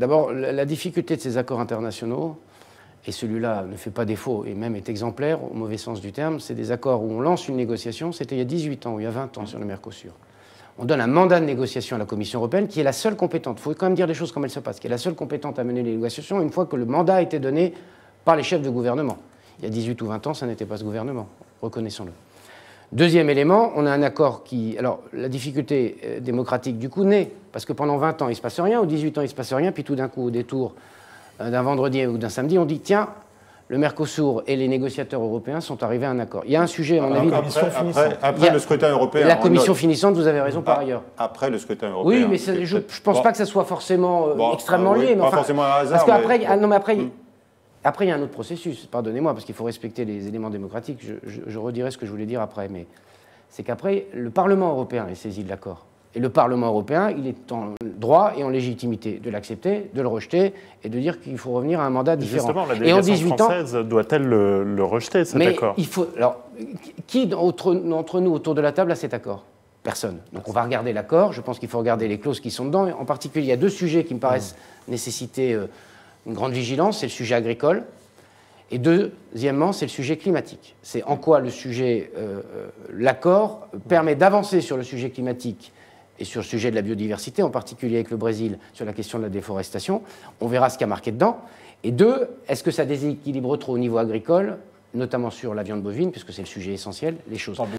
D'abord, la difficulté de ces accords internationaux, et celui-là ne fait pas défaut et même est exemplaire au mauvais sens du terme, c'est des accords où on lance une négociation, c'était il y a 18 ans ou il y a 20 ans sur le Mercosur. On donne un mandat de négociation à la Commission européenne qui est la seule compétente, il faut quand même dire les choses comme elles se passent, qui est la seule compétente à mener les négociations une fois que le mandat a été donné par les chefs de gouvernement. Il y a 18 ou 20 ans, ça n'était pas ce gouvernement, reconnaissons-le. Deuxième élément, on a un accord qui... Alors, la difficulté démocratique, du coup, naît, parce que pendant 20 ans, il ne se passe rien, ou 18 ans, il ne se passe rien, puis tout d'un coup, au détour d'un vendredi ou d'un samedi, on dit, tiens, le Mercosur et les négociateurs européens sont arrivés à un accord. Il y a un sujet, à mon avis... Après le scrutin européen... La commission finissante, vous avez raison par ailleurs. Après le scrutin européen... Oui, mais je ne pense pas que ça soit forcément extrêmement lié. Mais pas forcément un hasard. Parce qu'après, après, il y a un autre processus, pardonnez-moi, parce qu'il faut respecter les éléments démocratiques, je redirai ce que je voulais dire après, mais c'est qu'après, le Parlement européen est saisi de l'accord. Et le Parlement européen, il est en droit et en légitimité de l'accepter, de le rejeter et de dire qu'il faut revenir à un mandat différent. Justement, la délégation française doit-elle le rejeter, cet accord ? Alors, qui d'entre nous autour de la table a cet accord ? Personne. Donc on va regarder l'accord, je pense qu'il faut regarder les clauses qui sont dedans. En particulier, il y a deux sujets qui me paraissent nécessiter une grande vigilance, c'est le sujet agricole, et deuxièmement, c'est le sujet climatique. C'est en quoi l'accord permet d'avancer sur le sujet climatique et sur le sujet de la biodiversité, en particulier avec le Brésil, sur la question de la déforestation. On verra ce qu'il y a marqué dedans. Et deux, est-ce que ça déséquilibre trop au niveau agricole, notamment sur la viande bovine, puisque c'est le sujet essentiel, les choses.